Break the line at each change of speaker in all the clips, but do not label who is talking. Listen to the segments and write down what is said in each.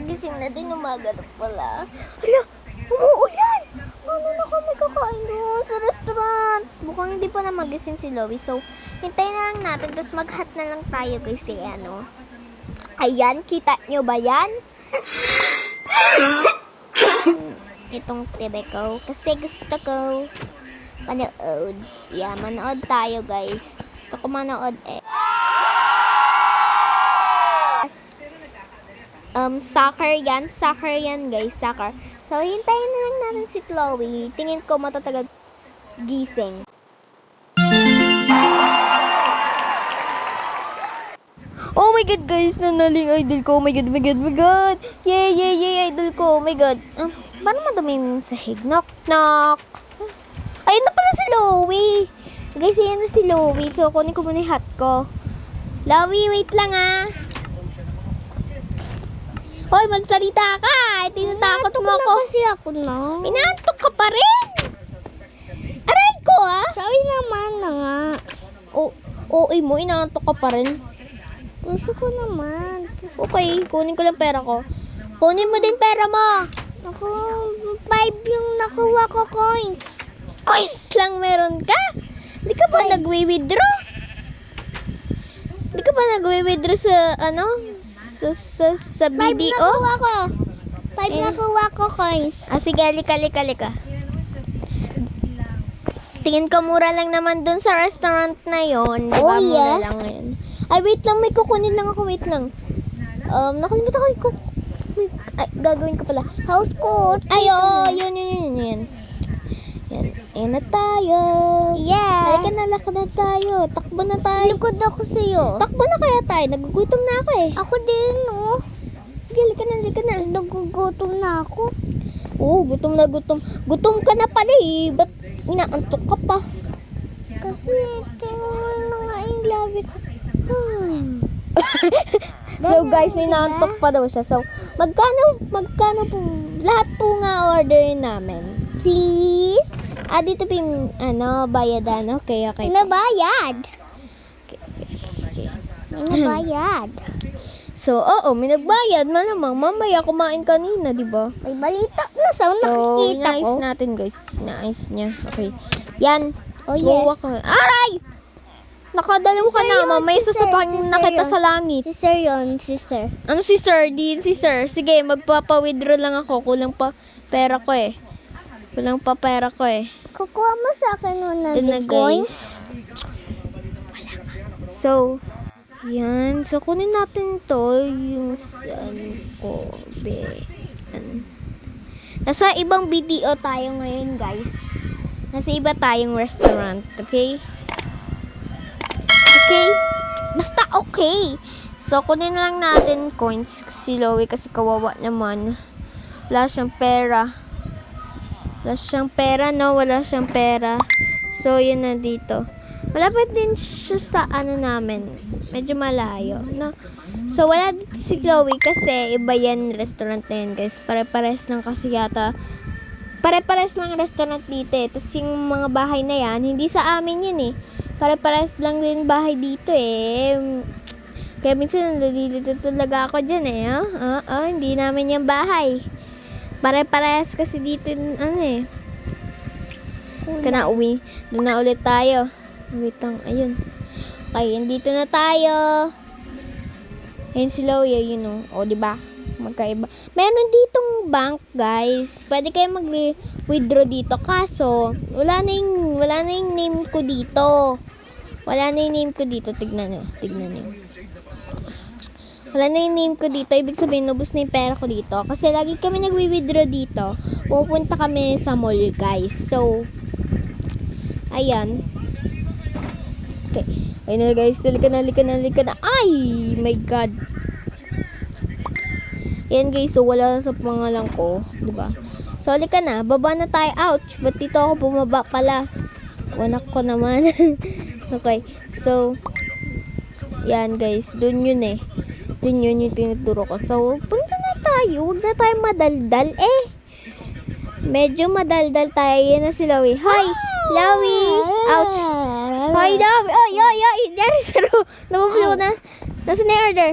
Gising na din, umaga na pala. Hala, umuulan! Ano na kami kakain doon sa restaurant? Mukhang hindi pa na magising si Loie. So, hintayin na lang natin. Tapos mag-hot na lang tayo kasi ano. Ayan, kita nyo ba yan? Itong tibe ko. Kasi gusto ko manood. Yeah, manood tayo guys. Gusto ko manood eh. Soccer yan guys, soccer. So, hintayin na lang natin si Chloe. Tingin ko matatagal gising. Oh my god guys, nanaling idol ko. Oh my god, my god, my god. Yay, idol ko. Oh my god. Paano madumi yung sahig? Knock, knock. Ayun na pala si Loie. Guys, yan na si Loie. So, kunin ko muna yung hat ko. Loie, wait lang Hoy, magsalita ka! Tinatakot mo ako.
Kasi ako na.
Inaantok ka pa rin! Aray ko
Sorry naman na nga.
mo, inaantok ka pa rin.
Gusto ko naman.
Okay, kunin ko lang pera ko. Kunin mo din pera mo!
Ako, 5 yung nakuha ko coins.
Coins lang meron ka? Di ka ba nagwi-withdraw? Di ka ba nagwi-withdraw sa sa
5
BDO?
nakuha ko. 5 nakuha ko coins.
Sige, lika. Tingin ko mura lang naman dun sa restaurant na yon. Diba,
Oh,
mura
yeah?
lang ngayon. Ay, wait lang, may kukunin lang ako, wait lang. Nakalimutan ko gagawin ko pala.
House coat.
Ay, yun. Yan na tayo.
Yes.
Halika na, lakad na tayo. Takbo na tayo.
Likod ako sa'yo.
Takbo na kaya tayo. Nagugutom na ako eh.
Ako din, no?
Sige, halika na.
Nagugutom na ako.
Oo, gutom na gutom. Gutom ka na pala eh. Ba't inaantok ka pa?
Kasi tingnan na nga yung labi ko.
So guys, inaantok pa daw siya. So, magkano po, lahat po nga orderin namin.
Please?
Dito po yung, bayadan. Okay.
Nabayad.
Okay.
Nabayad.
So, may nagbayad. Malamang, mamaya kumain kanina, di ba?
May balita na sa
So,
nakikita
inayos
ko.
natin guys. Inayos niya. Okay. Yan.
Oh, yeah.
Buwa ka. Aray! Nakadalaw ka
Si
na.
Sir yun,
Mamaya
si Sir,
sasapakin
si Sir
nakita
yun.
sa langit.
Sister yun, sister.
Ano si Sir? Di si Sir. Sige, magpapa-withdraw lang ako. Kulang pa pera ko eh.
Kukuha mo sa akin
Ito na,
ng coins.
So, yan. So, kunin natin to. Yung saan ko. Nasa ibang BDO tayo ngayon, guys. Nasa iba tayong restaurant. Okay? Okay? Basta okay. So, kunin lang natin coins si Loie kasi kawawa naman. Wala siyang pera. Wala siyang pera. So, yun na dito. Malapit din siya sa namin. Medyo malayo. No? So, wala dito si Chloe kasi iba yan restaurant na yan, guys. Pare-pares lang kasi yata. Pare-pares lang restaurant dito eh. Tapos yung mga bahay na yan, hindi sa amin yan eh. Pare-pares lang din bahay dito eh. Kaya minsan nalilito talaga ako dyan eh. Hindi namin yung bahay. Pare-parehas kasi dito, Uwi. Doon na ulit tayo. Wait lang, ayun. Okay, dito na tayo. Ayun si Loie, diba? Magkaiba. Meron ditong bank, guys. Pwede kayo mag-withdraw dito. Kaso, wala na yung name ko dito. Tignan nyo. Wala na yung name ko dito. Ibig sabihin, nubos na yung pera ko dito. Kasi lagi kami nagwi-withdraw dito. Pupunta kami sa mall, guys. So, ayan. Okay. Ayun na, guys. Halika na. Ay! My God. Ayan, guys. So, wala sa pangalan ko. Diba? So, halika na. Baba na tayo. Ouch! Ba't dito ako bumaba pala? Wanak ko naman. Okay. So, yan, guys. Doon yun eh. Doon yun yung tinuturo ko. So, punta na tayo. Huwag na tayo madaldal eh. Medyo madaldal tayo. Yan na si Loie. Hi! Loie! Ouch! Hi, Loie! Ay! Dari saro! Napapalo na. Nasaan na yung order?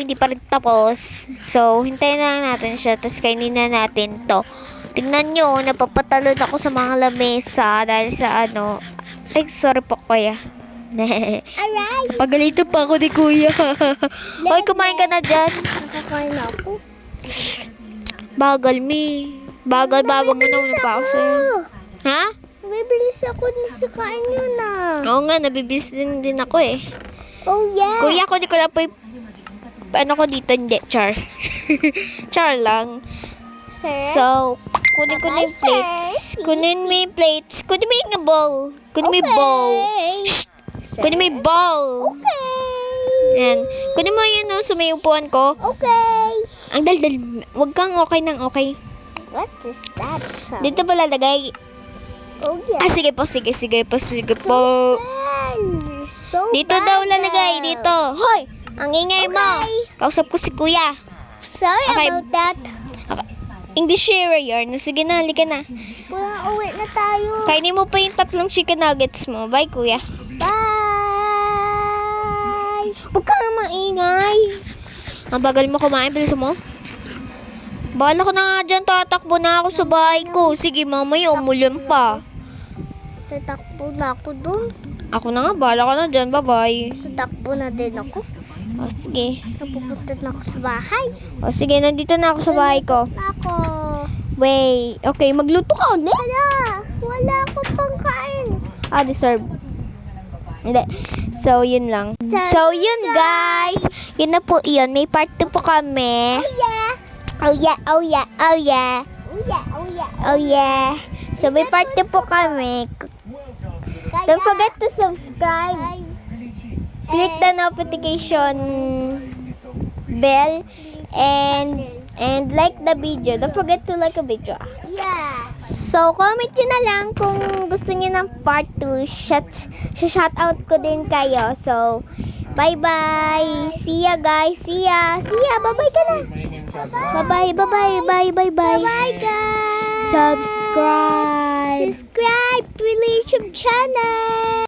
hindi pa rin tapos. So, hintayin na lang natin siya. Tapos kainin na natin to. Tingnan nyo, napapatalon ako sa mga lamesa dahil sa ano. Ay, sorry po, kuya.
Alright.
Pagalito pa ako ni kuya. Hoy, kumain ka na dyan.
Nakakain na ako.
Bagal, mi. Bagal, bago mo na pa ako sa'yo. Ha?
Bibilis ako na sa kain yun ah.
Oo nga, nabibis din ako eh.
Oh yeah.
Kuya, kunin ko lang po yung ano ko dito, hindi, char. Char lang.
Sir?
So, kunin ko na yung plates. Kunin mo yung plates. Kunin mo yung bowl. Kunin mo yung bowl. Shh! Kunin mo yung bowl.
Okay.
Yan. Kunin mo yun sa may upuan ko.
Okay.
Ang daldal. Huwag kang okay ng okay.
What is that sound?
Dito pa lalagay.
Oh yeah.
Ah, sige po, sige po.
So
Dito daw lalagay, dito. Hoy! Ang ingay mo. Kausap ko si kuya.
Sorry
Okay.
about that.
Okay. English share yarn. Sige na, halika na.
Wala, uwi na tayo.
Kainin mo pa yung 3 chicken nuggets mo. Bye, kuya.
Bye.
Huwag ka nga maingay. Ang bagal mo kumain, bilis mo. Bahala ko na nga dyan, tatakbo na ako sa bahay ko. Sige, mamaya umulan pa.
Tatakbo na ako dun.
Ako na nga, bahala ka na dyan. Bye-bye.
Tatakbo na din ako.
O, sige.
Napupunta na ako sa bahay.
O, sige, nandito na ako sa bahay ko.
Ako.
Wait. Okay, magluto ka ulit.
Wala akong pangkain.
Ah, deserve. Hindi. So, yun lang. So, yun guys. Yun na po yun. May part 2 po kami.
Yeah.
Oh yeah, oh yeah, oh yeah.
Oh yeah, oh yeah.
Oh yeah. So, may part 2 po kami. Don't forget to subscribe. Click the notification bell and like the video. Don't forget to like a video.
Yeah.
So, comment nyo na lang kung gusto nyo ng part 2. Shout out ko din kayo. So, Bye-bye. See ya, guys. See ya. See ya. Bye-bye ka na. Bye-bye, bye-bye, bye-bye, bye.
Bye guys.
Subscribe.
Subscribe to the YouTube channel.